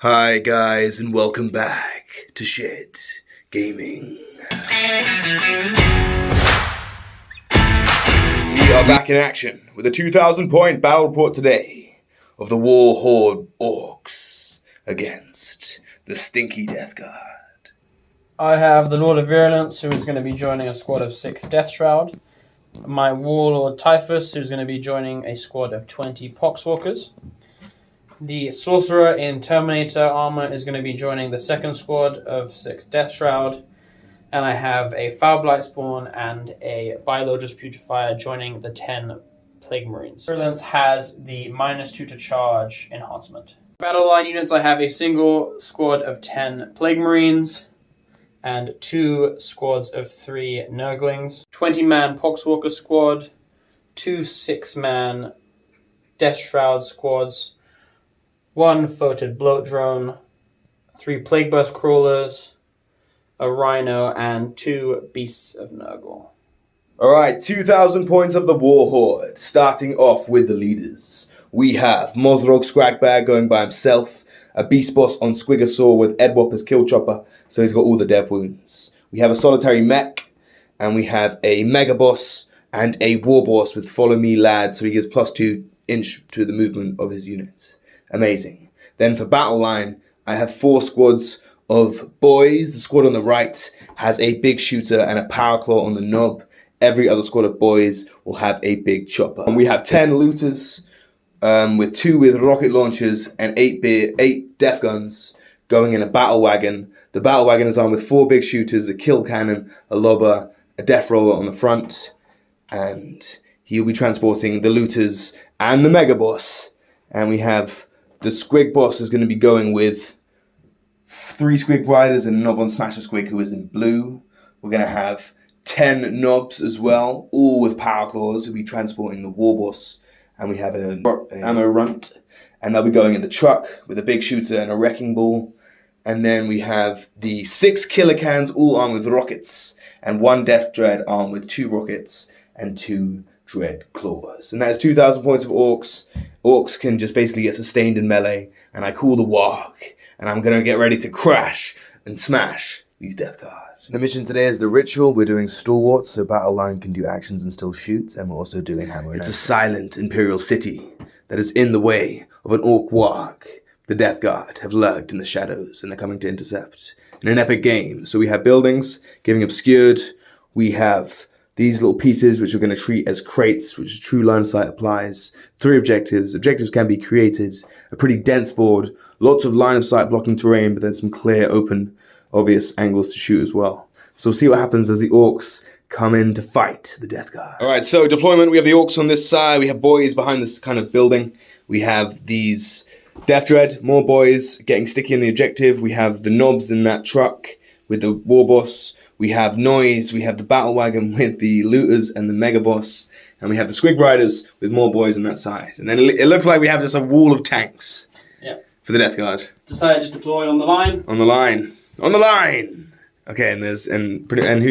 Hi guys, and welcome back to Shed Gaming. We are back in action with a 2,000 point battle report today of the war horde Orks against the stinky Death Guard. I have the Lord of Virulence, who is going to be joining a squad of 6 Death Shroud. My Warlord Typhus, who's going to be joining a squad of 20 Poxwalkers. The Sorcerer in Terminator armor is going to be joining the second squad of 6 Death Shroud. And I have a Foul Blight Spawn and a Biologist Putrefier joining the 10 Plague Marines. Virulence has the -2 to charge enhancement. Battle line units, I have a single squad of 10 Plague Marines and 2 squads of 3 Nurglings, 20-man Poxwalker squad, 2 6-man Death Shroud squads, 1 Photed Bloat Drone, 3 Plague Burst Crawlers, a Rhino, and 2 Beasts of Nurgle. Alright, 2,000 points of the war horde. Starting off with the leaders. We have Mozrog Scragbag going by himself, a Beast Boss on Squigosaur with Edwop as Kill Chopper, so he's got all the dev wounds. We have a Solitary Mech, and we have a Mega Boss and a War Boss with Follow Me Lad, so he gives +2 inch to the movement of his unit. Amazing. Then for battle line, I have 4 squads of boys. The squad on the right has a big shooter and a power claw on the knob. Every other squad of boys will have a big chopper. And we have 10 looters, with 2 with rocket launchers and 8 death guns going in a battle wagon. The battle wagon is armed with 4 big shooters, a kill cannon, a lobber, a death roller on the front, and he'll be transporting the looters and the mega boss. And we have the squig boss is going to be going with 3 squig riders and a knob on Smasher Squig who is in blue. We're going to have 10 knobs as well, all with power claws, who'll be transporting the war boss. And we have an ammo runt, and they'll be going in the truck with a big shooter and a wrecking ball. And then we have the 6 killer cans, all armed with rockets, and 1 death dread armed with 2 rockets and 2 dread claws. And that is 2,000 points of Orks. Orks can just basically get sustained in melee, and I call the warg, and I'm going to get ready to crash and smash these Death Guard. The mission today is the ritual. We're doing stalwarts, so battle line can do actions and still shoot, and we're also doing hammer. It's a silent imperial city that is in the way of an Ork warg. The Death Guard have lurked in the shadows, and they're coming to intercept in an epic game. So we have buildings getting obscured. We have these little pieces which we're going to treat as crates, which true line of sight applies. 3 objectives. Objectives can be created. A pretty dense board. Lots of line of sight blocking terrain, but then some clear, open, obvious angles to shoot as well. So we'll see what happens as the Orks come in to fight the Death Guard. Alright, so deployment. We have the Orks on this side. We have boys behind this kind of building. We have these Death Dread, more boys getting sticky in the objective. We have the knobs in that truck with the war boss. We have noise. We have the battle wagon with the looters and the mega boss. And we have the squig riders with more boys on that side. And then it looks like we have just a wall of tanks. Yeah. For the Death Guard. Decided to deploy on the line. On the line. On the line! Okay, and who's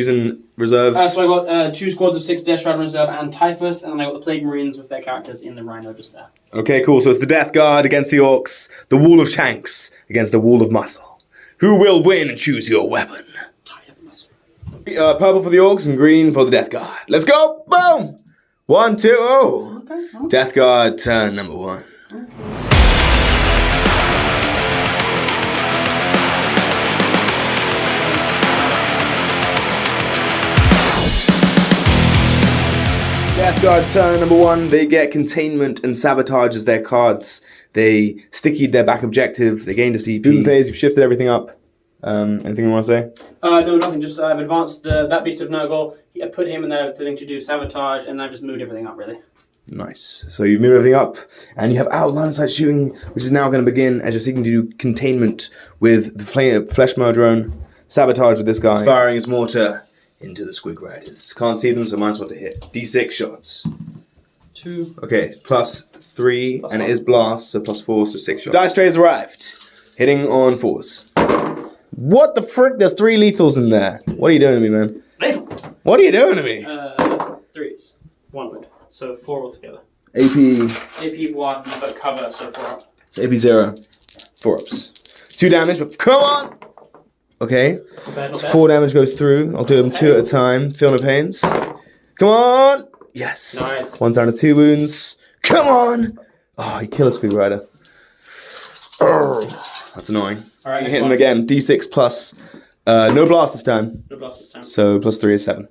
in reserve? So I got 2 squads of 6 Death Shroud in reserve and Typhus, and then I got the Plague Marines with their characters in the Rhino just there. Okay, cool. So it's the Death Guard against the Orks, the wall of tanks against the wall of muscle. Who will win and choose your weapon? Tired of muscle. Purple for the Orks and green for the Death Guard. Let's go! Boom! 1, 2, oh! Okay. Death Guard turn number 1. Okay. Death Guard turn number 1, they get containment and sabotage as their cards. They stickied their back objective, they gained a CP. Doom phase, you've shifted everything up. Anything you want to say? No, nothing. Just I've advanced that Beast of Nurgle. I put him in there with the thing to do sabotage, and I've just moved everything up, really. Nice. So you've moved everything up, and you have outline of sight shooting, which is now going to begin as you're seeking to do containment with the Fleshmar drone, sabotage with this guy. He's firing his mortar into the squig riders. Can't see them, so might as well to hit. D6 shots. 2. Okay, +3, Plus and 1. it is blast, so +4, so 6 shots. Dice tray has arrived. Hitting on 4s. What the frick? There's 3 lethals in there. What are you doing to me, man? Lethal! What are you doing to me? 3s. 1 wood. So 4 altogether. AP. AP 1, but cover, so 4 up. So AP 0. 4 ups. 2 damage, but come on! Okay. Not So 4 damage goes through. I'll do them 2 at a time. Feel no pains. Come on! Yes. Nice. 1 down to 2 wounds. Come on! Oh, he killed a Squig Rider. Oh, that's annoying. Alright, Hit him again. D6 plus. No blast this time. No blast this time. So plus 3 is 7.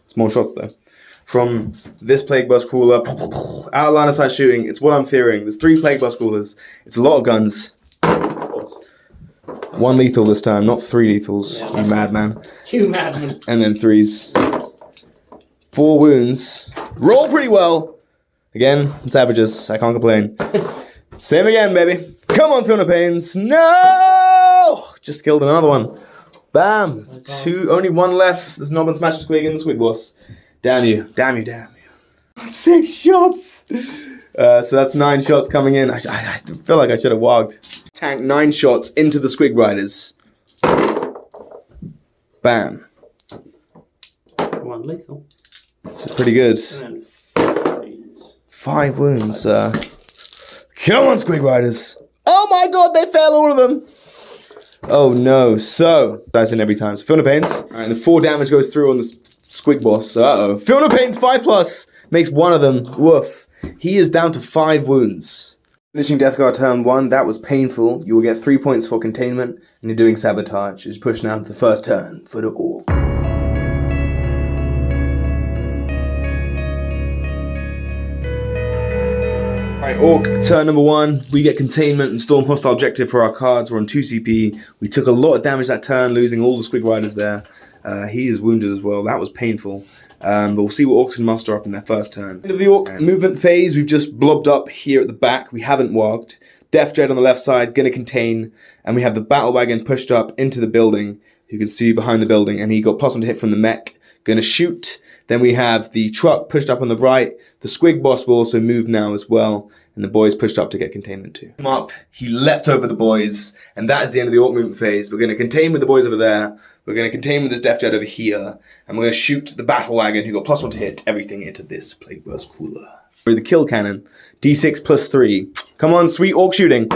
It's more shots though. From this Plague Bus Crawler, out of line of sight shooting, it's what I'm fearing. There's 3 Plague Bus Crawlers. It's a lot of guns. 1 lethal this time, not 3 lethals. Yeah, you madman. You madman. And then 3s. 4 wounds. Roll pretty well. Again, it's averages. I can't complain. Same again, baby. Come on, Feel No Pains. No! Just killed another one. Bam. 2, only 1 left. There's not been smashed Squig in the Squig Boss. Damn you. Damn you, damn you. 6 shots. So that's 9 shots coming in. I feel like I should have walked. Tank 9 shots into the Squig Riders. Bam. 1 lethal. This is pretty good. And then 3s. 5 wounds. Come on, Squig Riders. Oh my god, they fell, all of them. Oh no. So, dice in every time. So, Feel No Pains. Alright, and the 4 damage goes through on the Squig Boss. Uh-oh. Feel No Pains 5+. Makes 1 of them. Woof. He is down to 5 wounds. Finishing Death Guard turn 1, that was painful. You will get 3 points for containment, and you're doing sabotage. As you push now to the first turn for the Ork. Alright, Ork, turn number 1. We get containment and storm hostile objective for our cards. We're on 2 CP. We took a lot of damage that turn, losing all the Squig Riders there. He is wounded as well. That was painful. But we'll see what Orks can muster up in their first turn. End of the Ork movement phase. We've just blobbed up here at the back. We haven't walked. Death Dread on the left side, gonna contain. And we have the Battle Wagon pushed up into the building. You can see behind the building. And he got +1 to hit from the mech. Gonna shoot. Then we have the truck pushed up on the right. The Squig Boss will also move now as well. And the boys pushed up to get containment too. Come up, he leapt over the boys. And that is the end of the Ork movement phase. We're gonna contain with the boys over there. We're going to contain with this Death Jet over here, and we're going to shoot the Battle Wagon, who got +1 to hit everything into this Plague Burst Cooler. For the Kill Cannon, D6 plus 3. Come on, sweet Ork shooting.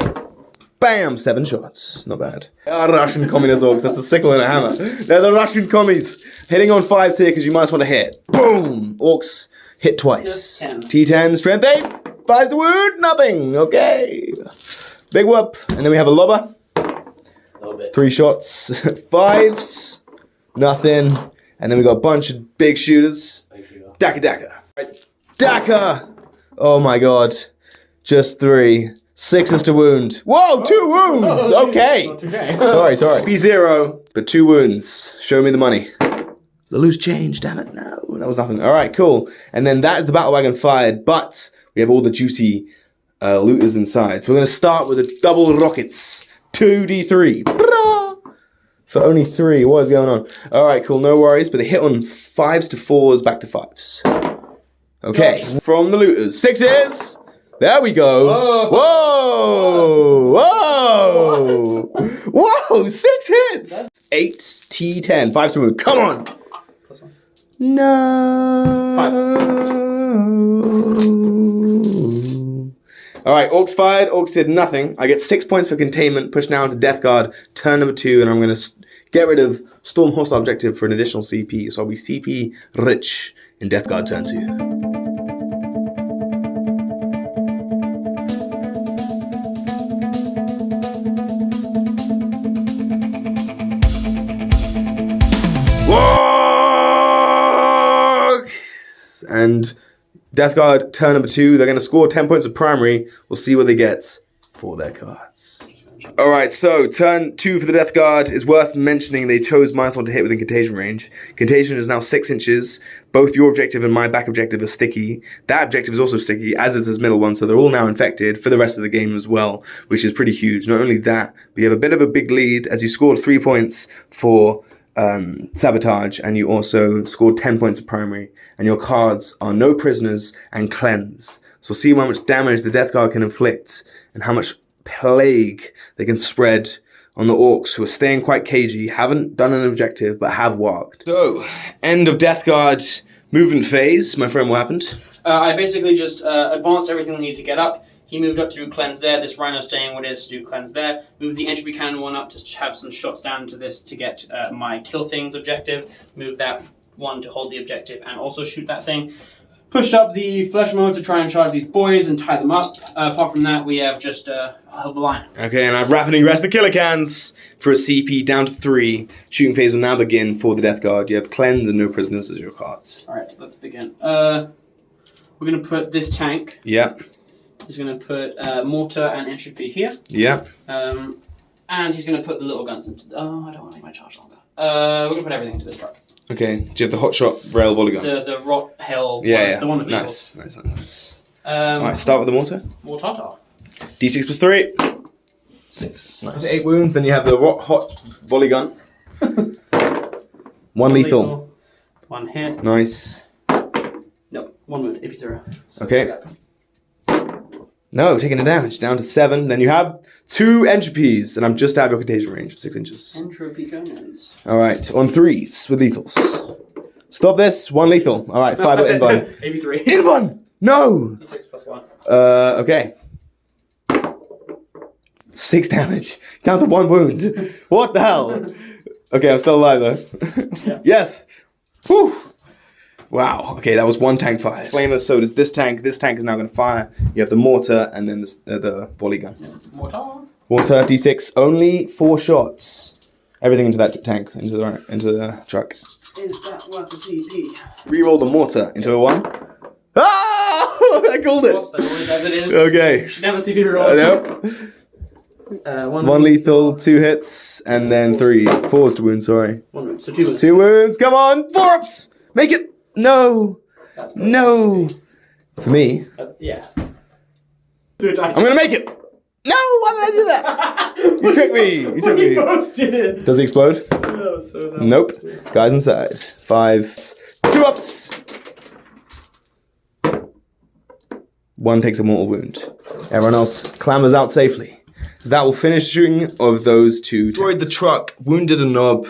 Bam! 7 shots. Not bad. Russian Communist Orks, that's a sickle and a hammer. They're the Russian commies. Hitting on 5s here, because you might want to hit. Boom! Orks hit twice. T10, strength 8. 5's the wound, nothing. Okay. Big whoop. And then we have a lobber. 3 shots, 5s, nothing, and then we got a bunch of big shooters. Daka. Right. Daka! Oh my god. Just 3. 6s to wound. Whoa, 2 wounds! Okay. Sorry. P0, but 2 wounds. Show me the money. The loose change, damn it. No, that was nothing. Alright, cool. And then that is the Battle Wagon fired, but we have all the juicy looters inside. So we're going to start with the double rockets. 2d3. For only 3. What is going on? Alright, cool, no worries. But they hit on 5s to 4s, back to 5s. Okay, from the looters. 6s! There we go. Whoa! Whoa! 6 hits! 8, T10. 5s to move. Come on! +1. No. 5. Alright, Orks fired. Orks did nothing. I get 6 points for containment. Push now into Death Guard. Turn number 2, and I'm going to get rid of Storm Hostile Objective for an additional CP. So I'll be CP rich in Death Guard turn 2. Orks! And Death Guard, turn number 2. They're going to score 10 points of primary. We'll see what they get for their cards. Alright, so turn 2 for the Death Guard is worth mentioning. They chose -1 to hit within contagion range. Contagion is now 6 inches. Both your objective and my back objective are sticky. That objective is also sticky, as is this middle one, so they're all now infected for the rest of the game as well, which is pretty huge. Not only that, but you have a bit of a big lead as you scored 3 points for sabotage, and you also scored 10 points of primary, and your cards are no prisoners and cleanse. So we'll see how much damage the Death Guard can inflict and how much plague they can spread on the Orks, who are staying quite cagey, haven't done an objective but have walked. So, end of Death Guard movement phase. My friend, what happened? I basically just advanced everything we need to get up. He moved up to do cleanse there. This rhino staying what it is to do cleanse there. Move the entropy cannon one up to have some shots down to this to get my kill things objective. Move that one to hold the objective and also shoot that thing. Pushed up the flesh mode to try and charge these boys and tie them up. Apart from that, we have just held the line. Okay, and I've rapidly rest the killer cans for a CP down to 3. Shooting phase will now begin for the Death Guard. You have cleanse and no prisoners as your cards. Alright, let's begin. We're going to put this tank. Yep. He's going to put mortar and entropy here. Yep. And he's going to put the little guns into... Oh, I don't want to make my charge longer. We're going to put everything into this truck. Okay, do you have the hotshot rail volley gun? The rot hell Yeah, the one with nice. Alright, start with the mortar. Mortar. D6 plus 3. 6. Nice. 8 wounds, then you have the hot volley gun. 1 lethal. 1 hit. Nice. No, 1 wound, AP 0. So okay. No, taking the damage, down to 7. Then you have 2 entropies, and I'm just out of your contagion range of 6 inches. Entropy gunners. Alright, on 3s with lethals. Stop this, 1 lethal. Alright, 5 with invuln. AP 3. Invuln! No! D6 plus 1. Okay. 6 damage. Down to 1 wound. What the hell? Okay, I'm still alive though. Yeah. Yes! Whew! Wow, okay, that was 1 tank fired. Flamer, so does this tank. This tank is now going to fire. You have the mortar and then the volley gun. Mortar. Mortar, D6, only 4 shots. Everything into that tank, into the truck. Is that worth the CP? Reroll the mortar into a 1. Ah! I called it! What's that always as it is? Okay. You should never CP reroll. No. 1 lethal, 2 hits, and then 3. 4s to wound, sorry. 1 wound, so 2 wounds. 2 wounds, come on! 4 ups! Make it! No! That's No! For me, yeah. I'm gonna make it! No! Why did I do that? You tricked me! You tricked me! We both did it! Does it explode? Oh, so sad. Nope. Guys inside. 5. 2 ups! 1 takes a mortal wound. Everyone else clambers out safely. That will finish shooting of those 2. Destroyed the truck, wounded a knob,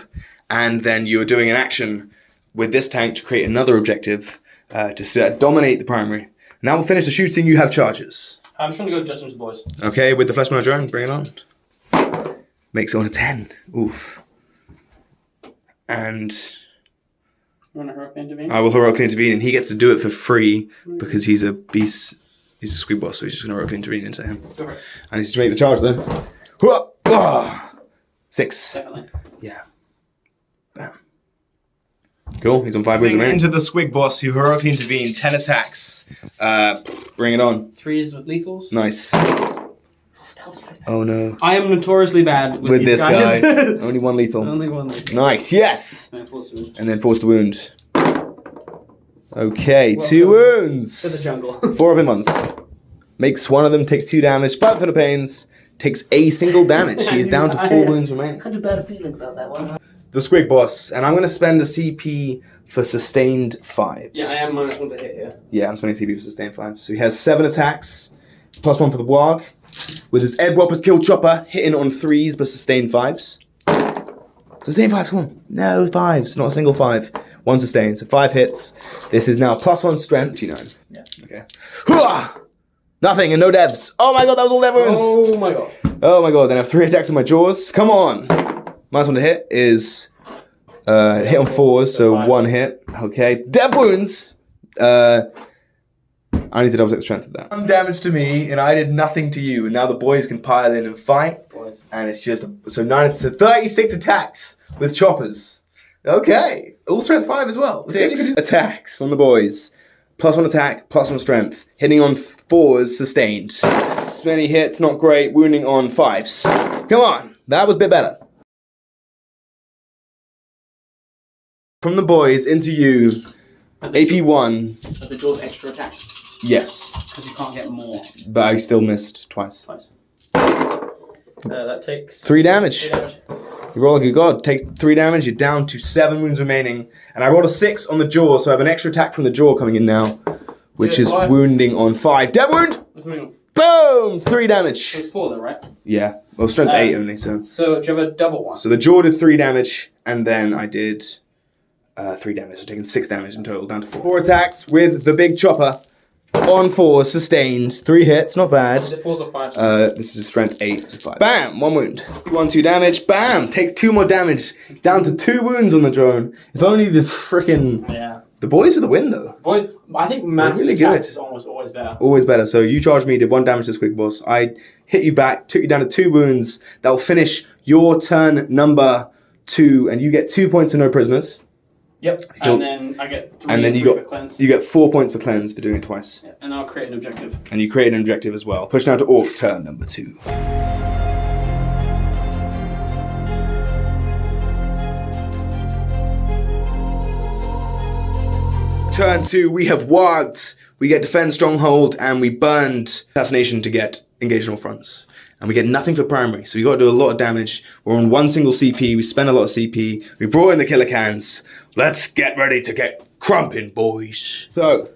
and then you're doing an action with this tank to create another objective to dominate the primary. And that will finish the shooting. You have charges. I'm just going to go just into the boys. Okay, with the flesh mode drone, bring it on. Makes it on a 10. Oof. And You want to heroically intervene? I will heroically intervene, and he gets to do it for free because he's a beast. He's a squid boss, so he's just going to heroically intervene into him. Go for it. I need to make the charge though. 6. Definitely. Yeah. Bam. Cool, he's on 5 wounds remaining. Into the squig boss who heroically intervened. 10 attacks. Bring it on. 3s with lethals. Nice. Oh no. I am notoriously bad with With these this guys. guy. Only 1 lethal. Only 1 lethal. Nice, yes! And And then force the wound. Okay, Welcome 2 wounds. to the jungle. 4 of him once. Makes one of them take 2 damage. 5 for the pains. Takes a single damage. He is down to 4 wounds remaining. I had a bad feeling about that one. The squig boss, and I'm going to spend a CP for sustained 5. Yeah, I am minus 1 to hit here. Yeah, I'm spending CP for sustained 5. So he has 7 attacks, plus 1 for the warg. With his Edward kill chopper, hitting on 3s but sustained 5s. Sustained 5s, come on. No, 5s, not a single 5. 1 sustained, so 5 hits. This is now plus 1 strength, you know. Yeah. Okay. Hooah! Nothing and no devs. Oh my god, that was all dev wounds. Oh my god. Oh my god, then I have 3 attacks on my jaws. Come on. Minus 1 to hit is hit on 4s, so 1 hit. Okay. Dev wounds. I need to double check the strength of that. 1 damage to me, and I did nothing to you, and now the boys can pile in and fight. Boys. And it's just so 36 attacks with choppers. Okay. All strength 5 as well. 6 attacks from the boys. Plus 1 attack, plus 1 strength. Hitting on 4s sustained. Many hits, not great. Wounding on 5s. Come on. That was a bit better. From the boys into you. AP1. Are the jaws extra attack? Yes. Because you can't get more. But I still missed twice. That takes 3 damage. 3 damage. You roll like a god. Take 3 damage. You're down to 7 wounds remaining. And I rolled a 6 on the jaw, so I have an extra attack from the jaw coming in now. Which is wounding on 5. Dead wound! Boom! 3 damage. It was 4 though, right? Yeah. Well, strength 8 only, so. So, do you have a double one? So the jaw did 3 damage, and then I did 3 damage. So taking 6 damage in total, down to 4. 4 attacks with the big chopper. On 4, sustained. 3 hits, not bad. Is it 4s or 5s? This is strength 8 to 5. Bam! 1 wound. 1, 2 damage. Bam! Takes 2 more damage. Down to 2 wounds on the drone. If only the frickin'... Yeah. The boys for the win, though. Boys, I think mass really attacks good. is almost always better. Always better. So you charged me, did 1 damage to Squig Boss. I hit you back, took you down to 2 wounds. That will finish your turn number 2, and you get 2 points for no prisoners. Yep. And then I get 3 and then for cleanse. You get 4 points for cleanse for doing it twice. Yeah, and I'll create an objective. And you create an objective as well. Push down to Orcs turn number 2. Turn 2, we have warged. We get defend stronghold, and we burned assassination to get engaged on all fronts. And we get nothing for primary, so we got to do a lot of damage. We're on 1 single CP, we spend a lot of CP. We brought in the killer cans. Let's get ready to get crumping, boys. So,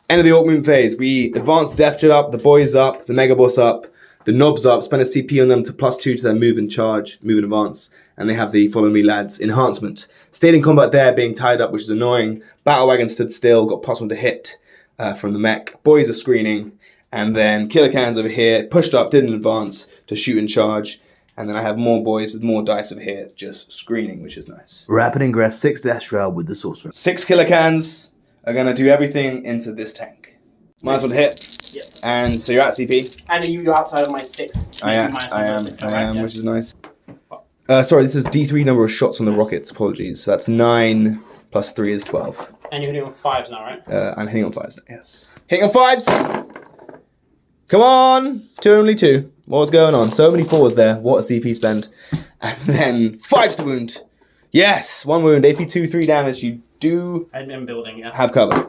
end of the Orc Moon phase. We advance the Death Jet up, the boys up, the Mega Boss up, the Knobs up, spend a CP on them to +2 to their move and charge, move and advance. And they have the Follow Me Lads enhancement. Stayed in combat there, being tied up, which is annoying. Battle Wagon stood still, got +1 to hit from the mech. Boys are screening. And then Killer Cans over here, pushed up, didn't advance to shoot and charge. And then I have more boys with more dice over here, just screening, which is nice. Rapid Ingress 6 Death Shroud with the Sorcerer. 6 Killer Cans are going to do everything into this tank. Might as well hit. Yep. And so you're at CP. And you're outside of my 6. I am, Yeah. which is nice. Sorry, this is D3 number of shots on the rockets, apologies. So that's 9 plus 3 is 12. And you're hitting on 5s now, right? I'm hitting on 5s now, yes. Hitting on 5s! Come on! Only 2. What's going on? So many 4s there. What a CP spend. And then 5s to wound. Yes! 1 wound, AP 2, 3 damage. You do I'm building, yeah. have cover.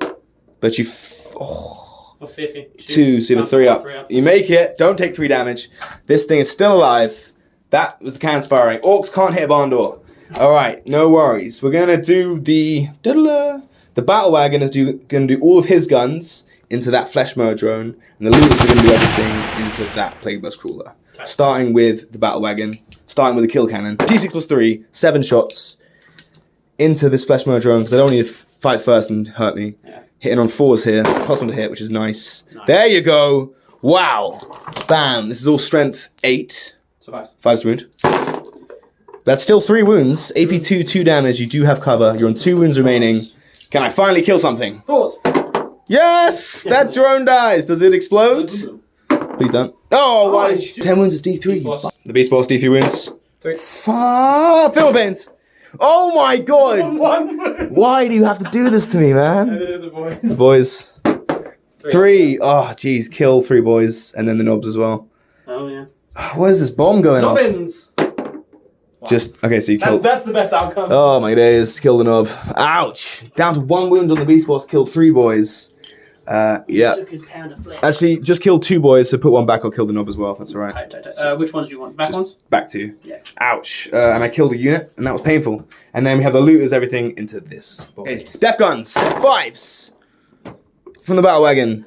But you... What's the AP? 2, so you have a 3 up. You make it. Don't take 3 damage. This thing is still alive. That was the cans firing. Orcs can't hit a barn door. Alright, no worries. We're going to do the... The Battle Wagon is going to do all of his guns into that Fleshmower drone, and the looters are going to do everything into that Plague Bus Crawler. Okay. Starting with the Battle Wagon, starting with the Kill Cannon. D6 plus 3, 7 shots into this Fleshmower drone, because I don't need to fight first and hurt me. Yeah. Hitting on 4s here, +1 to hit, which is nice. There you go. Wow. Bam. This is all strength 8. So 5s. 5s to wound. That's still 3 wounds. AP 2, 2 damage. You do have cover. You're on 2 wounds remaining. Can I finally kill something? 4s. Yes! That drone dies. Does it explode? Please don't. Oh, why? 10 wounds is D3. The Beast Boss, D3 wounds. 3. Philippines! Oh my god! Why do you have to do this to me, man? The boys. 3. Oh, jeez. Kill 3 boys. And then the Knobs as well. Oh, yeah. What is this bomb going off? Wow. Just, okay, so you killed... That's the best outcome. Oh my days, kill the Knob. Ouch! Down to 1 wound on the Beast Boss, killed 3 boys. Yeah. Actually, just kill 2 boys, so put 1 back, I'll kill the Knob as well, if that's alright. Tight. Which ones do you want? Back ones? Back 2. Yeah. Ouch. And I killed a unit, and that was painful. And then we have the looters, everything into this. Okay. Death Guns, 5s! From the Battle Wagon.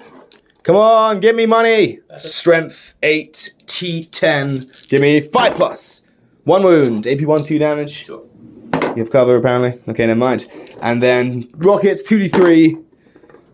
Come on, give me money! Strength 8, T10. Give me 5 plus. 1 wound, AP 1, 2 damage. Sure. You have cover apparently. Okay, never mind. And then rockets, 2d3.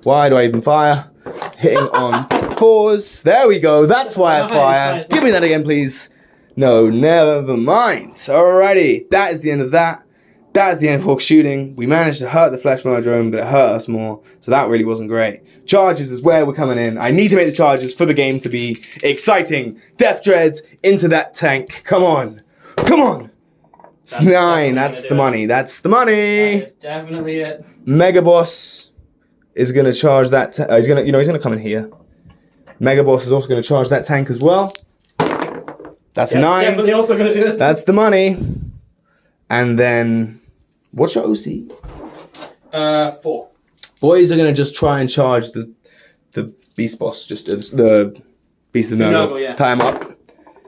Why do I even fire? Hitting on 4s. There we go. That's why I fire. Nice. Give me that again, please. No, never mind. Alrighty, that is the end of that. That is the end of Hawk shooting. We managed to hurt the Fleshmower drone, but it hurt us more. So that really wasn't great. Charges is where we're coming in. I need to make the charges for the game to be exciting. Death Dreads into that tank. Come on. Come on! It's 9, that's the money, that's the money! That is definitely it. Mega Boss is gonna charge that, he's gonna come in here. Mega Boss is also gonna charge that tank as well. That's 9. Definitely also gonna do it. That's the money. And then, what's your OC? 4. Boys are gonna just try and charge the Beast Boss, just the Beast of Nurgle. Yeah. Tie him up.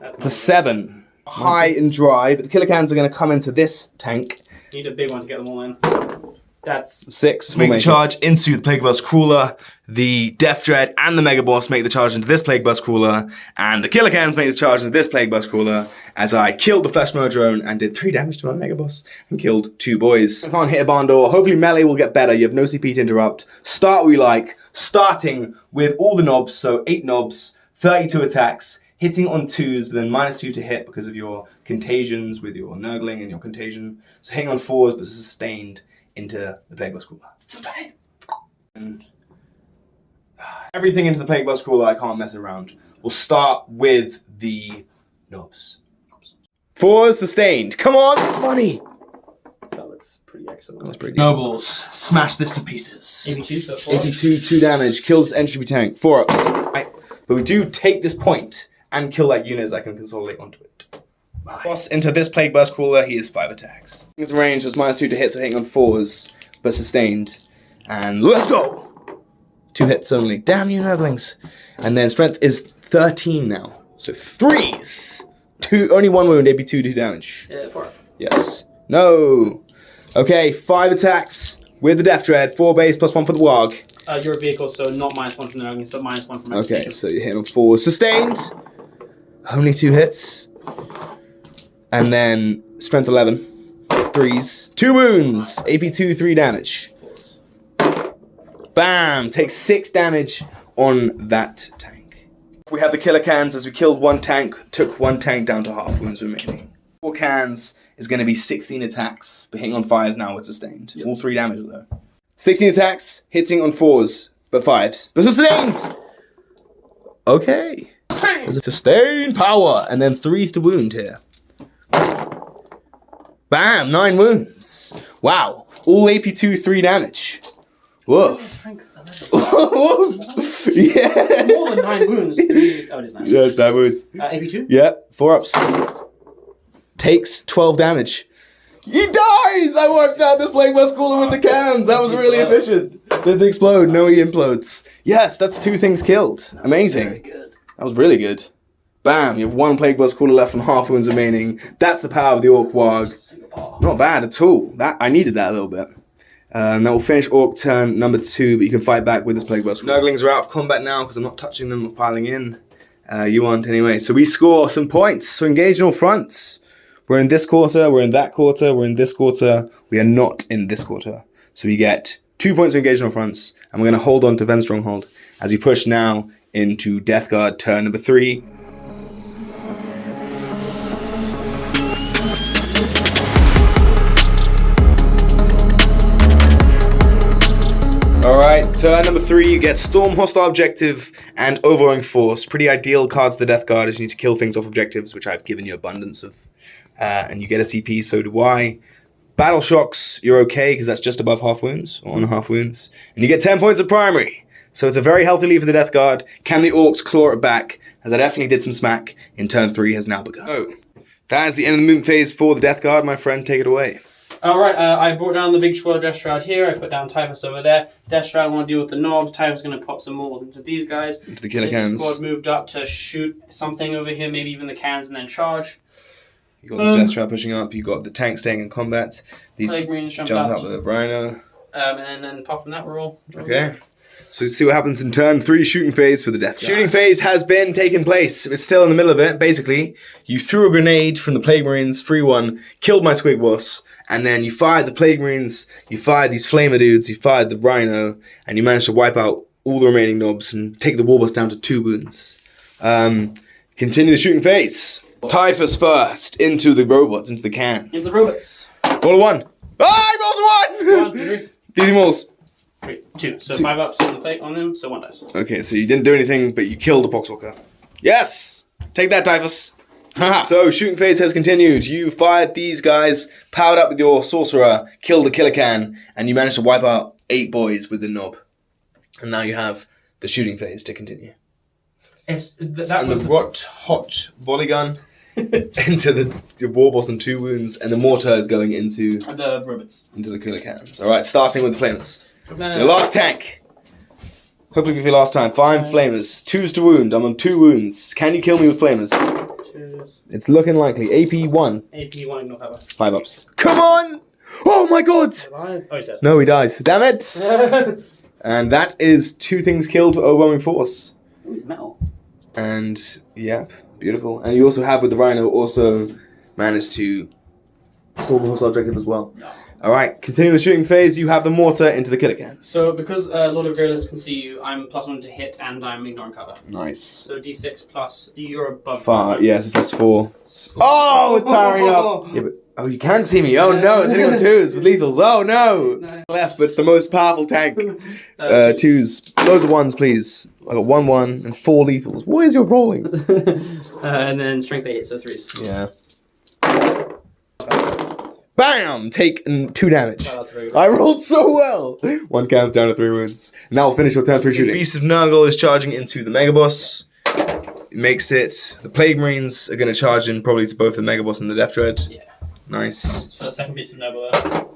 It's a 7. High and dry, but the Killer Cans are going to come into this tank. Need a big one to get them all in. That's 6. Make the charge into the Plague Bus Crawler. The Death Dread and the Mega Boss make the charge into this Plague Bus Crawler. And the Killer Cans make the charge into this Plague Bus Crawler. As I killed the Fleshmower drone and did 3 damage to my Mega Boss. And killed 2 boys. I can't hit a barn door. Hopefully melee will get better. You have no CP to interrupt. Start we like. starting with all the knobs, so 8 knobs, 32 attacks, hitting on 2s, but then -2 to hit because of your contagions with your Nurgling and your contagion. So hitting on 4s, but sustained into the Plague Bus Crawler. Sustained! And everything into the Plague Bus Crawler, I can't mess around. We'll start with the knobs. 4s sustained. Come on, money! That looks pretty excellent. That's pretty decent. Nobles, smash this to pieces. 82, so 4 82, 2 damage, kill this entry tank, 4 ups. Right. But we do take this point and kill that unit as I can consolidate onto it. Boss into this Plague Burst Crawler, he is 5 attacks. His range was -2 to hit, so hitting on 4s, but sustained. And let's go! 2 hits only. Damn you, Nurglings. And then strength is 13 now. So 3s. Only 1 wound, AB 2 damage. Yeah, 4. Yes. No. Okay, 5 attacks with the Death Dread, 4 base plus 1 for the Warg. Your vehicle, so not -1 from the Nurglings, but -1 from my Okay, vehicle. so you hit on 4. Sustained. Only 2 hits. And then strength 11. 3s. 2 wounds. AP 2, 3 damage. Bam! Take 6 damage on that tank. We have the killer cans as we killed 1 tank, took 1 tank down to half wounds remaining. 4 cans is going to be 16 attacks, but hitting on 5s now with sustained. Yep. All 3 damage though. 16 attacks, hitting on 4s, but 5s. But sustained! Okay. There's a sustained power, and then 3s to wound here. Bam! 9 wounds. Wow. All AP 2, 3 damage. Woof. Yeah. More than 9 wounds. 3, oh, it is 9. Yeah, it's 9 wounds. AP 2? Yep, 4 ups. Takes 12 damage. He dies! I wiped out this Plague Bus Crawler with the cans. That was really efficient. Does it explode? No, he implodes. Yes, that's 2 things killed. Amazing. Very good. That was really good. Bam, you have 1 Plague Bus Crawler left and half wounds remaining. That's the power of the Orc Warg. Not bad at all. I needed that a little bit. That will finish Orc turn number 2, but you can fight back with this Plague Bus. Nurglings are out of combat now because I'm not touching them or piling in. You aren't anyway. So we score some points. So engage on all fronts. We're in this quarter, we're in that quarter, we're in this quarter. We are not in this quarter. So we get 2 points of engage on all fronts, and we're going to hold on to Ven Stronghold as we push now into Death Guard turn number 3. Alright, turn number 3, you get Storm Hostile Objective and Overwhelming Force. Pretty ideal cards to the Death Guard as you need to kill things off objectives, which I've given you abundance of. And you get a CP, so do I. Battle Shocks, you're okay, because that's just above half wounds, or on half wounds. And you get 10 points of primary. So it's a very healthy lead for the Death Guard. Can the Orcs claw it back? As I definitely did some smack in turn 3 has now begun. Oh, that is the end of the movement phase for the Death Guard, my friend. Take it away. Alright, I brought down the big Schwell Death Shroud here. I put down Typhus over there. Death Shroud want to deal with the knobs. Typhus going to pop some more into these guys. Into the killer this cans. Squad moved up to shoot something over here, maybe even the cans, and then charge. You got the Death Shroud pushing up. You got the tank staying in combat. These Plague Marines jumped jumps out. out with the Rhino. And then apart from that, we're all Okay. So let's see what happens in turn 3 shooting phase for the Death Guard. Shooting phase has been taken place. It's still in the middle of it. Basically, you threw a grenade from the Plague Marines, free one, killed my Squig Boss, and then you fired the Plague Marines, you fired these Flamer dudes, you fired the Rhino, and you managed to wipe out all the remaining knobs and take the War Boss down to 2 wounds. Continue the shooting phase. Typhus first, into the robots, into the cans. Into the robots. Roll a 1. Ah, I rolled a 1! 1, 3. DC Malls. 3, 2. So 5 ups on the plate on them, so 1 dice. Okay, so you didn't do anything, but you killed the Poxwalker. Yes! Take that, Typhus. So, shooting phase has continued. You fired these guys, powered up with your sorcerer, killed the killer can, and you managed to wipe out 8 boys with the knob. And now you have the shooting phase to continue. The hot volley gun into the war boss and 2 wounds, and the mortar is going into the robots. Into the killer cannons. Alright, starting with the flamers. Your last tank. Hopefully for your last time. 5 flamers. 2s to wound. I'm on 2 wounds. Can you kill me with flamers? Cheers. It's looking likely. AP 1. AP 1, no cover. 5 ups. Come on! Oh my god! Alive? Oh, he's dead. No, he dies. Damn it! And that is 2 things killed for overwhelming force. Ooh, he's metal. And, yeah, beautiful. And you also have, with the Rhino, also managed to storm the hostile objective as well. Alright, continuing the shooting phase, you have the mortar into the killer cans. So because Lord of Virulence can see you, I'm +1 to hit and I'm ignoring cover. Nice. So D6 plus, you're above 5, yeah, so +4. Oh, it's powering up! Yeah, but, oh, you can't see me. Oh no, it's hitting on 2s with lethals. Oh no! Left, but it's the most powerful tank. 2s. Loads of 1s, please. I got 1, 1, and 4 lethals. What is your rolling? And then strength 8, so 3s. Yeah. Bam! Take 2 damage. Wow, that's very good. I rolled so well! 1 counts down to 3 wounds. Now we'll finish your turn 3 shooting. Beast of Nurgle is charging into the Mega Boss. It makes it. The Plague Marines are going to charge in probably to both the Mega Boss and the Death Dread. Yeah. Nice. For the second Beast of Nurgle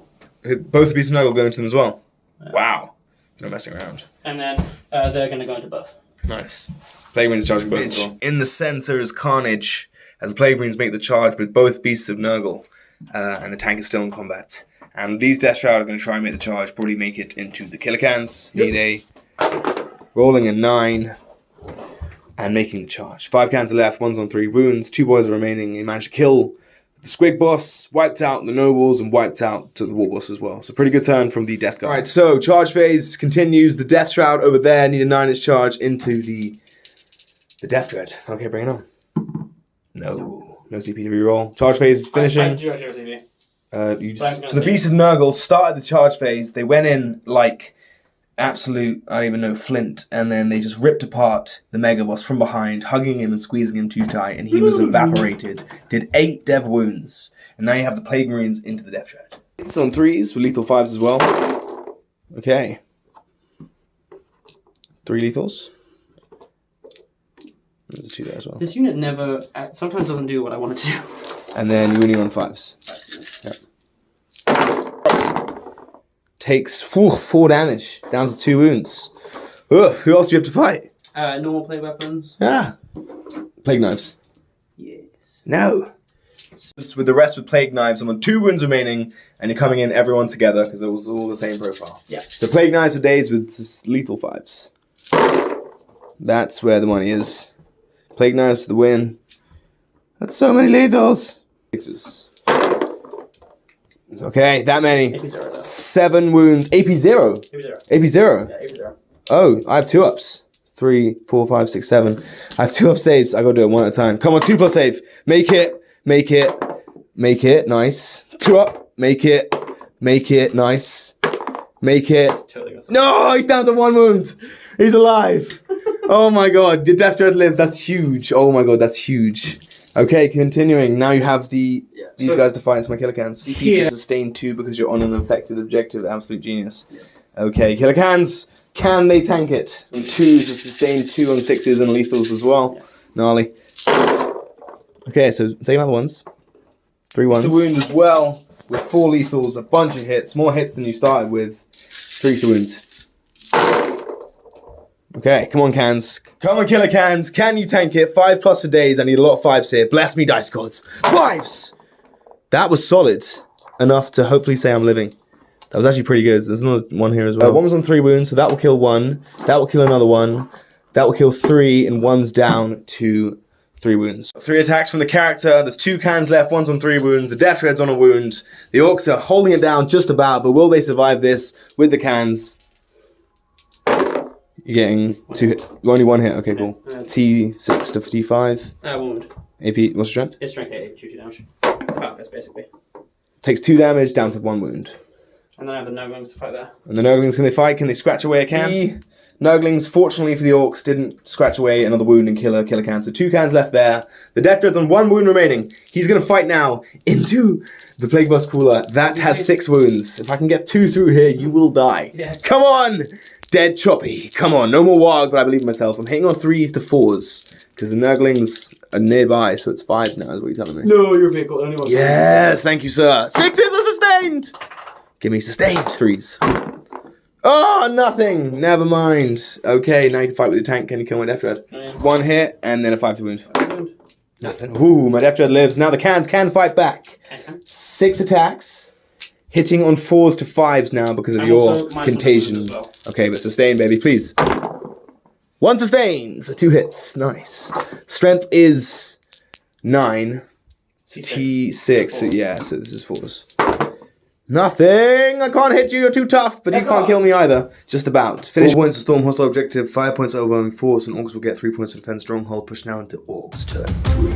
there. Both the Beast of Nurgle go into them as well. Yeah. Wow. No messing around. And then they're going to go into both. Nice. Plague Marines charging both as well. In the center is Carnage, as the Plague Marines make the charge with both Beasts of Nurgle. And the tank is still in combat. And these Death Shroud are going to try and make the charge, probably make it into the killer cans. Need a rolling a 9 and making the charge. 5 cans are left, 1's on 3 wounds, 2 boys are remaining. He managed to kill the Squig boss, wiped out the nobles, and wiped out to the war boss as well. So pretty good turn from the Death Guard. Alright, so charge phase continues. The Death Shroud over there need a 9-inch charge into the Death Dread. Okay, bring it on. No CP to reroll. Charge phase is finishing. So the Beast of Nurgle started the charge phase. They went in like absolute, I don't even know, flint, and then they just ripped apart the Mega Boss from behind, hugging him and squeezing him too tight, and he was evaporated. Did 8 dev wounds, and now you have the Plague Marines into the Death Dread. It's on 3s with lethal 5s as well. Okay. 3 lethals. There's 2 there as well. This unit never, sometimes doesn't do what I want it to do. And then you're winning on 5s. Yep. Takes 4 damage, down to 2 wounds. Ugh, who else do you have to fight? Normal play weapons. Ah. Plague Knives. Yes. No. With the rest with Plague Knives, I'm on 2 wounds remaining, and you're coming in everyone together because it was all the same profile. Yeah. So Plague Knives for days with just lethal 5s. That's where the money is. Plague Knives for the win. That's so many lethals. 6s. Okay, that many. AP 0 though. 7 wounds. AP 0. AP 0. AP 0. Yeah, AP 0. Oh, I have 2 ups. 3, 4, 5, 6, 7. I have 2 up saves. I gotta do it one at a time. Come on, 2 plus save. Make it. Make it. Make it. Nice. 2 up. Make it. Make it. Nice. Make it. Totally No, he's down to 1 wound. He's alive. Oh my god. The Death Dread lives. That's huge. Oh my god, that's huge. Okay, continuing. Now you have these guys to fight into my killer cans. CP for sustain 2 because you're on an infected objective. Absolute genius. Yeah. Okay, killer cans. Can they tank it? And 2 to sustain 2 on 6s and lethals as well. Yeah. Gnarly. Okay, so take another ones. 3 ones. The wound as well. With 4 lethals, a bunch of hits. More hits than you started with. 3 to wounds. Okay, come on, cans. Come on, killer cans. Can you tank it? 5 plus for days. I need a lot of 5s here. Bless me, dice gods. 5s! That was solid. Enough to hopefully say I'm living. That was actually pretty good. There's another one here as well. 1 was on 3 wounds, so that will kill 1. That will kill another 1. That will kill 3, and 1's down to 3 wounds. 3 attacks from the character. There's 2 cans left. 1's on 3 wounds. The Death Dread's on a wound. The Orks are holding it down just about, but will they survive this with the cans? You're getting 2 hits. Only 1 hit. Okay, cool. T6 to T5. Wound. AP, what's your strength? It's strength 8, AP 2 damage. It's about this, basically. Takes 2 damage, down to 1 wound. And then I have the Nurglings to fight there. And the Nurglings, can they fight? Can they scratch away a can? The Nurglings, fortunately for the Orks, didn't scratch away another wound and kill a can. So 2 cans left there. The Death Dread's on 1 wound remaining. He's going to fight now into the Plague Boss Cooler. That has 6 wounds. If I can get 2 through here, you will die. Yes. Come on! Dead Choppy. Come on, no more warg, but I believe in myself. I'm hitting on 3s to 4s. Because the Nurglings are nearby, so it's 5s now, is what you're telling me. No, your vehicle only wants Yes, thank you, sir. 6s are sustained! Give me sustained 3s. Oh, nothing. Never mind. Okay, now you can fight with the tank. Can you kill my Death Dread? Oh, yeah. 1 hit, and then a 5 to wound. Nothing. Ooh, my Death Dread lives. Now the cans can fight back. 6 attacks. Hitting on 4s to 5s now because of your contagion. Well. Okay, but sustain, baby, please. 1 sustain, so 2 hits. Nice. Strength is 9. T6. Yeah, so this is 4s. Nothing! I can't hit you, you're too tough, but you can't kill me either. Just about. Finish. 4 points to storm hostile objective, 5 points to overwhelming force, and Orks will get 3 points to defend stronghold. Push now into Orks turn 3.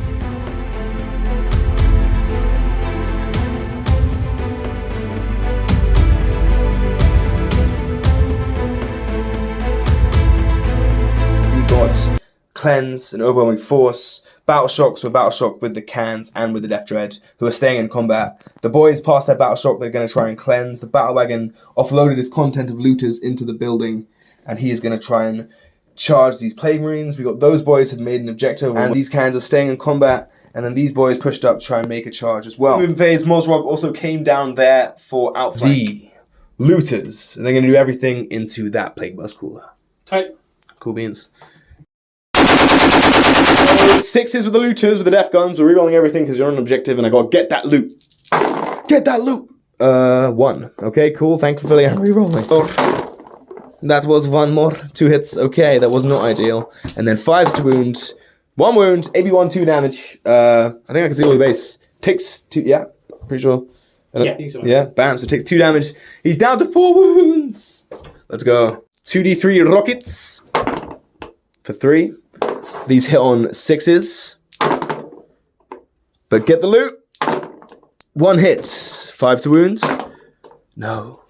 We got Cleanse and Overwhelming Force. Battle Shocks were Battle Shock with the Cans and with the Death Dread, who are staying in combat. The boys passed their Battle Shock, they're going to try and cleanse. The Battle Wagon offloaded his content of looters into the building, and he is going to try and charge these Plague Marines. We got those boys have made an objective, and these Cans are staying in combat, and then these boys pushed up to try and make a charge as well. Moving phase, Mozrog also came down there for outflank. The looters, and they're going to do everything into that Plague Bus cooler. Tight. Cool beans. 6s with the looters, with the death guns. We're rerolling everything because you're on an objective, and I got get that loot. Get that loot. 1. Okay, cool. Thankfully, I'm rerolling. Oh, that was 1 more. 2 hits. Okay, that was not ideal. And then 5s to wound. 1 wound. AB1, 2 damage. I think I can see all the base. Takes 2. Yeah, pretty sure. Yeah, bam. So it takes 2 damage. He's down to 4 wounds. Let's go. 2d3 rockets for 3. These hit on 6s. But get the loot. 1 hit. 5 to wound. No.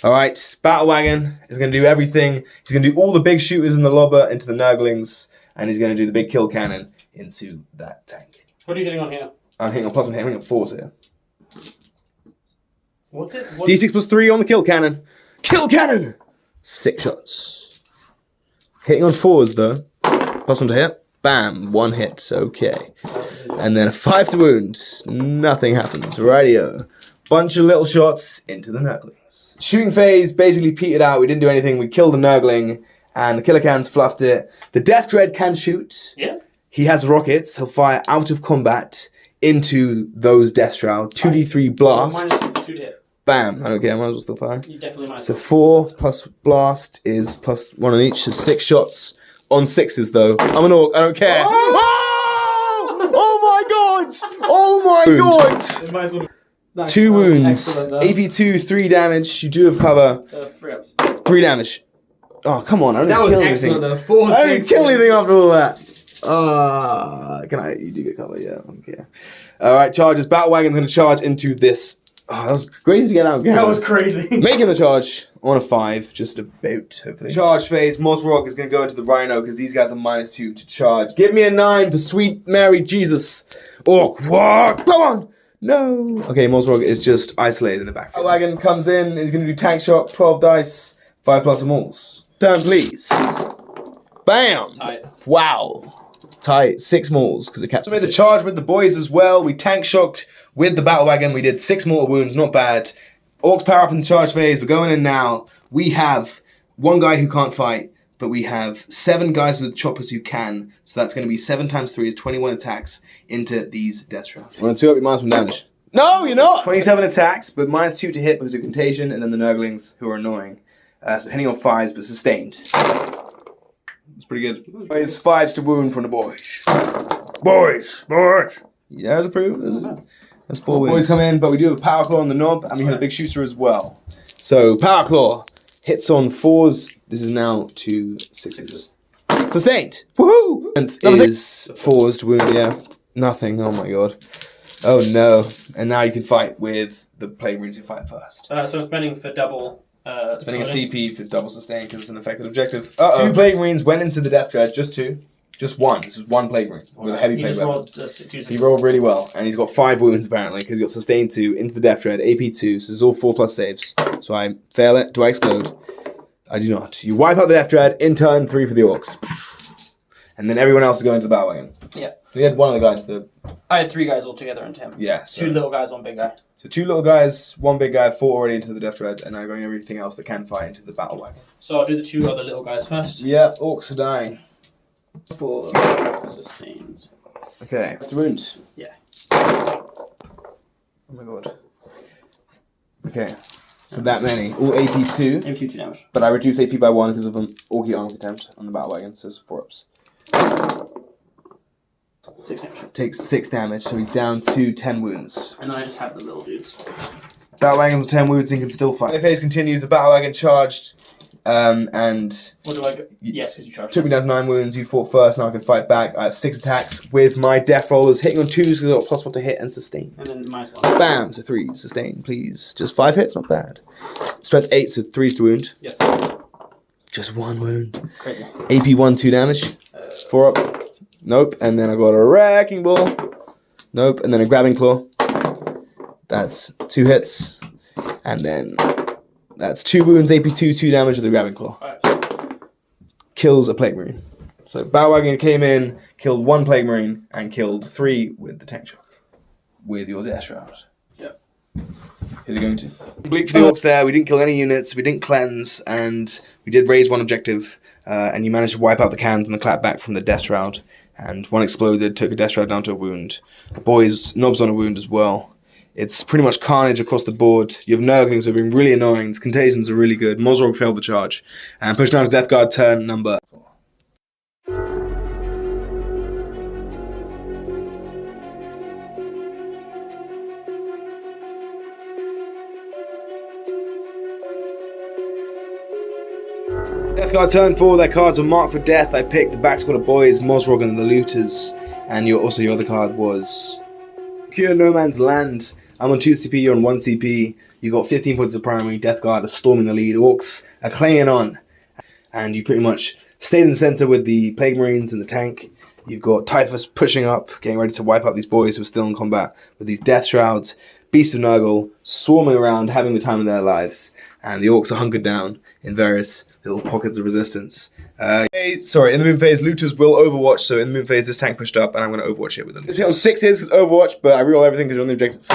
Alright, Battle Wagon is going to do everything. He's going to do all the big shooters in the lobber into the Nurglings. And he's going to do the big kill cannon into that tank. What are you hitting on here? I'm hitting on +1 hit. I'm hitting on 4s here. What's it? D6 +3 on the kill cannon. Kill cannon! 6 shots. Hitting on 4s though. +1 to hit. Bam. 1 hit. Okay. And then a 5 to wound. Nothing happens. Rightio. Bunch of little shots into the Nurglings. Shooting phase basically petered out. We didn't do anything. We killed the Nurgling. And the Killer Cans fluffed it. The Death Dread can shoot. Yeah. He has rockets. He'll fire out of combat into those Death Shroud. 2d3 blast. -2 to hit. Bam. I don't care. I might as well still fire. You definitely might. So 4 plus blast is +1 on each. So 6 shots. On 6s though. I'm an orc, I don't care. Oh! Oh my god! Oh my god! Might as well. Nice. 2 wounds. Excellent, AP2, 3 damage. You do have cover. 3 ups. 3 damage. Oh, come on. I That don't was kill excellent anything. though. 4 I didn't kill anything after all that. You do get cover, yeah. Okay. Alright, charges. Battle Wagon's gonna charge into this. Oh, that was crazy to get out. That was crazy. Making the charge on a 5, just about, hopefully. Charge phase, Mozrog is going to go into the Rhino because these guys are -2 to charge. Give me a 9 for sweet Mary Jesus. Orc, walk, come on. No. Okay, Mozrog is just isolated in the backfield. Wagon comes in, he's going to do tank shock, 12 dice, 5+ them alls. Turn, please. Bam. Tight. Wow. Tight. 6 mauls because it captures. We made the charge with the boys as well. We tank shocked with the Battle Wagon. We did 6 mortal wounds, not bad. Orcs power up in the charge phase. We're going in now. We have 1 guy who can't fight, but we have 7 guys with choppers who can. So that's going to be 7 times 3 is 21 attacks into these death shrouds. Want to 2 up your -1 damage? No, you're not! 27 attacks, but -2 to hit because of contagion, and then the Nurglings who are annoying. So hitting on 5s, but sustained. It's pretty good. It's 5s to wound from the boys. Boys! Yeah, that's approved. That's 4 wounds. Boys come in, but we do have a Power Claw on the knob, and we have a big shooter as well. So, Power Claw hits on 4s. This is now 2 6s. Sustained! Woohoo! And is 4s to wound, yeah. Nothing, oh my god. Oh no. And now you can fight with the Plague Marines who fight first. So I'm spending for double. Spending a CP for double sustain because it's an effective objective. 2 Plague Marines went into the Death Dread, just 2. Just 1. This was 1 Plague Marine with a heavy Plague weapon. He rolled really well, and he's got 5 wounds apparently because he got sustained 2 into the Death Dread, AP2, so it's all 4+ saves. So I fail it. Do I explode? I do not. You wipe out the Death Dread in turn 3 for the Orcs. And then everyone else is going to the Battle Wagon. Yeah. We had 1 other guy. I had 3 guys all together into him. Yeah. So 2 little guys, 1 big guy. So 2 little guys, 1 big guy, 4 already into the Death Dread, and now going everything else that can fight into the Battle Wagon. So I'll do the 2 other little guys first. Yeah, Orcs are dying. 4 sustains. Okay. That's the wounds. Yeah. Oh my god. Okay. So that many. All AP2. AP2 damage. But I reduce AP by 1 because of an Orky Armor Contempt on the Battle Wagon, so it's 4 ups. 6 damage. Takes 6 damage, so he's down to 10 wounds. And then I just have the little dudes. Battle Wagon's 10 wounds and can still fight. The phase continues, the Battle Wagon charged, and... What do I get? Yes, because you charged. Took me down to 9 wounds, you fought first, now I can fight back. I have 6 attacks with my death rollers, hitting on 2s because I've got +1 to hit and sustain. And then -1. Bam, so 3, sustain, please. Just 5 hits, not bad. Strength 8, so 3s to wound. Yes. Just 1 wound. Crazy. AP 1, 2 damage. 4 up. Nope. And then I got a Wrecking Ball. Nope. And then a Grabbing Claw. That's 2 hits. And then that's 2 wounds, AP 2, 2 damage with the Grabbing Claw. Kills a Plague Marine. So Battle Wagon came in, killed 1 Plague Marine, and killed 3 with the Tank Shock. With your Death Shroud. Yep. Who are they going to? Bleak for the Orcs there. We didn't kill any units, we didn't cleanse, and we did raise 1 objective. And you managed to wipe out the cans and the clapback from the Death Shroud. And 1 exploded, took a Death Shroud down to a wound. Boys, Knobs on a wound as well. It's pretty much carnage across the board. You have Nurglings who have been really annoying. The contagions are really good. Mozrog failed the charge. And pushed down to Death Guard turn number 4. Death Guard turn 4, their cards were marked for death. I picked the back squad of boys, Mozrog and the Looters. And your other card was Secure No Man's Land. I'm on 2 CP, you're on 1 CP. You got 15 points of primary. Death Guard are storming the lead. Orcs are clinging on. And you pretty much stayed in the center with the Plague Marines and the tank. You've got Typhus pushing up, getting ready to wipe out these boys who are still in combat with these Death Shrouds. Beasts of Nurgle swarming around, having the time of their lives. And the Orcs are hunkered down in various little pockets of resistance. In the moon phase, Looters will Overwatch, so in the moon phase, this tank pushed up, and I'm going to Overwatch it with them. This hit on 6 hits because Overwatch, but I reroll everything because you're on the objective.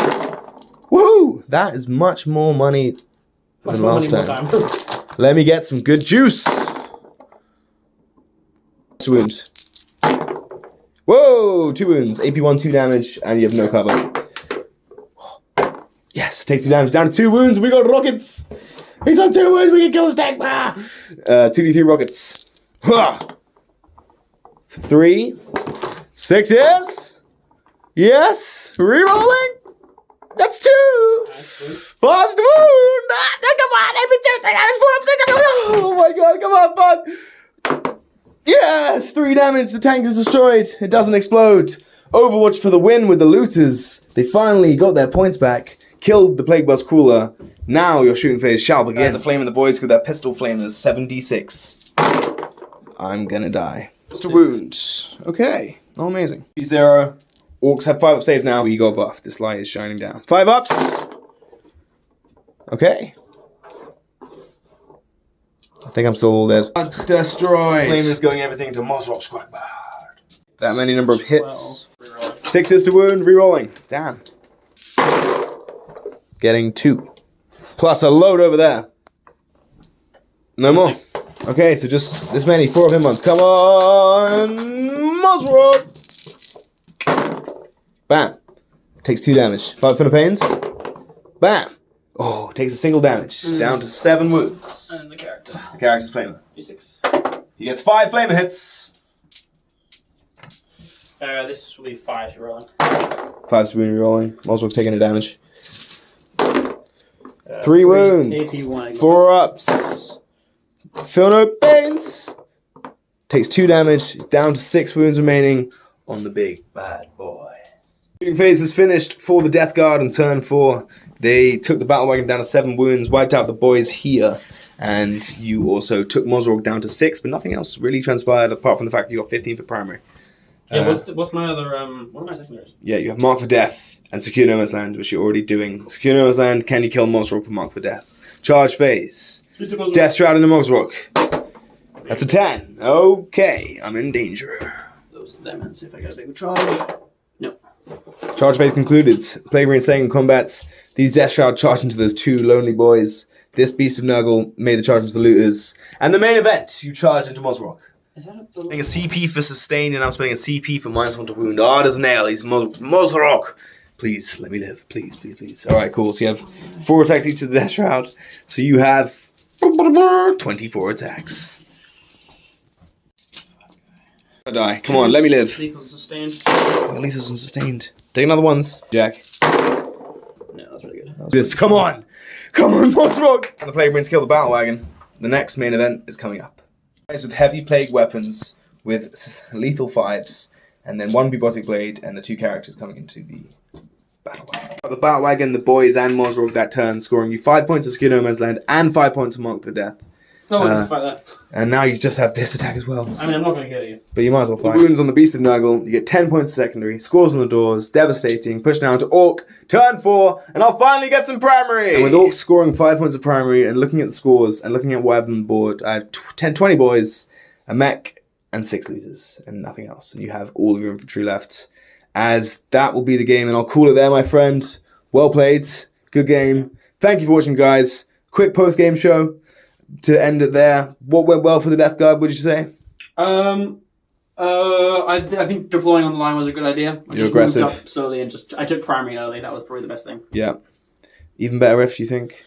Woohoo! That is much more money than last time. Let me get some good juice! Wound. Whoa! 2 wounds, AP 1, 2 damage, and you have no cover. Yes, take 2 damage, down to 2 wounds, we got rockets! He's on 2 wounds, we can kill this tank! 2d3 rockets. 3, 6 is. Yes, rerolling. That's 2. 5 to wound. Come on, every 2, 3 damage, 4 up, 6 up. Oh my god, come on, bud. Yes, 3 damage. The tank is destroyed. It doesn't explode. Overwatch for the win with the Looters. They finally got their points back. Killed the Plague Bus Crawler. Now your shooting phase shall begin. There's a flame in the boys because their pistol flame is 7d6. I'm gonna die. Just a wound. Okay. Oh, amazing. 0. Orcs have 5 up save now. We got buff. This light is shining down. 5 ups. Okay. I think I'm still all dead. Destroyed. Flame is going everything to Mozrok Squadbard. That many number of hits. 6 is to wound. Rerolling. Damn. Getting 2. Plus a load over there. No more. Okay, so just this many. 4 of him ones. Come on! Mozrok! Bam. Takes 2 damage. 5 Philippains. Bam. Oh, takes a single damage. Down to 7 wounds. And the character. The character's flamer. D6. He gets 5 flamer hits. This will be 5 rolling. 5 wound rolling. Mozrok's taking a damage. 3 wounds. AP1. 4 ups. Philippains. Takes 2 damage. Down to 6 wounds remaining on the big bad boy. Shooting phase is finished for the Death Guard on turn 4. They took the Battle Wagon down to 7 wounds, wiped out the boys here, and you also took Mozrok down to 6, but nothing else really transpired apart from the fact you got 15 for primary. Yeah, what's my other, what are my secondaries? Yeah, you have Mark for Death and Secure No Man's Land, which you're already doing. Secure No Man's Land, can you kill Mozrok for Mark for Death? Charge phase. Death Shroud into Mozrok. That's a 10. Okay, I'm in danger. Those are them, and see if I get a bigger charge. No. Charge phase concluded. Plague Marine staying in combat. These Death Shroud charged into those 2 lonely boys. This Beast of Nurgle made the charge into the Looters. And the main event, you charge into Mozrok. Is that Spending a CP for sustain, and I'm spending a CP for -1 to wound. Hard as nail, he's Mozrok. Please, let me live. Please, please, please. Alright, cool. So you have 4 attacks each of the Death Shroud. So you have 24 attacks. I die. Come on, let me live. Lethal sustained. Lethal and sustained. Take another ones, Jack. No, that's really good. This, come on, Mothrock! And the Plague Marines kill the Battle Wagon. The next main event is coming up. Guys with heavy plague weapons with lethal 5s, and then 1 Bubotic Blade, and the 2 characters coming into the Battle Wagon. The Battle Wagon, the boys, and Mothrock that turn, scoring you 5 points of Secure No Man's Land and 5 points of Mark for Death. No one can fight that. And now you just have this attack as well. I mean, I'm not going to kill you. But you might as well fight. Wounds on the Beast of Nurgle, you get 10 points of secondary, scores on the doors, devastating, push down to Orc, turn 4, and I'll finally get some primary! And with Orcs scoring 5 points of primary, and looking at the scores, and looking at what I have on the board, I have 20 boys, a mech, and 6 losers, and nothing else. And you have all of your infantry left. As that will be the game, and I'll call it there, my friend. Well played, good game. Thank you for watching, guys. Quick post-game show to end it there. What went well for the Death Guard, what did you say? I think deploying on the line was a good idea. You're aggressive. Moved up slowly and I took primary early. That was probably the best thing. Yeah. Even better if you think?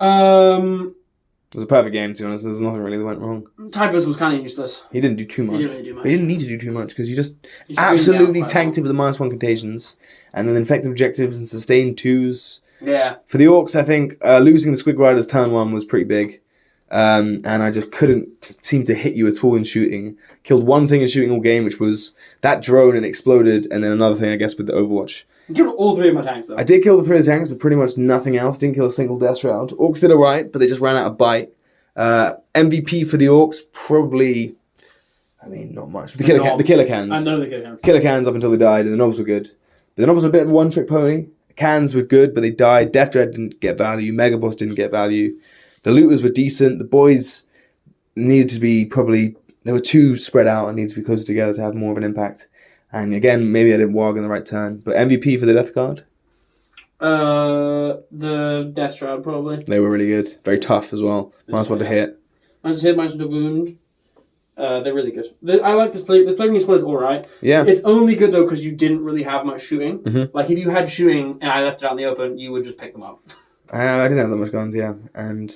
It was a perfect game, to be honest. There's nothing really that went wrong. Typhus was kind of useless. He didn't do too much. He didn't really do much. But he didn't need to do too much because you just absolutely tanked it with the -1 contagions, and then infected objectives and sustained 2s. Yeah. For the Orcs, I think losing the Squig Riders turn 1 was pretty big. And I just couldn't seem to hit you at all in shooting. Killed one thing in shooting all game, which was that drone, and exploded, and then another thing, I guess, with the Overwatch. You killed all 3 of my tanks, though. I did kill the 3 of the tanks, but pretty much nothing else. Didn't kill a single Death Shroud. Orcs did alright, but they just ran out of bite. MVP for the Orcs, probably, I mean, not much. The Killer Cans. I know the Killer Cans. Killer Cans up until they died, and the Knobs were good. But the Knobs were a bit of a one-trick pony. Cans were good, but they died. Death Dread didn't get value. Mega Boss didn't get value. The Looters were decent. The boys needed to be probably, they were too spread out and needed to be closer together to have more of an impact. And again, maybe I didn't warg on the right turn. But MVP for the Death Guard? The Death Shroud, probably. They were really good. Very tough as well. -1 to hit. -1 to hit, -1 to wound. They're really good. I like this play. This Plague squad is alright. Yeah. It's only good, though, because you didn't really have much shooting. Mm-hmm. Like, if you had shooting and I left it out in the open, you would just pick them up. I didn't have that much guns, yeah. And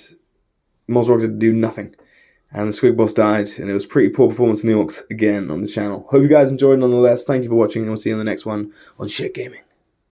Mothrock did do nothing. And the Squig Boss died, and it was pretty poor performance in the Orcs again on the channel. Hope you guys enjoyed nonetheless. Thank you for watching, and we'll see you in the next one on Shit Gaming.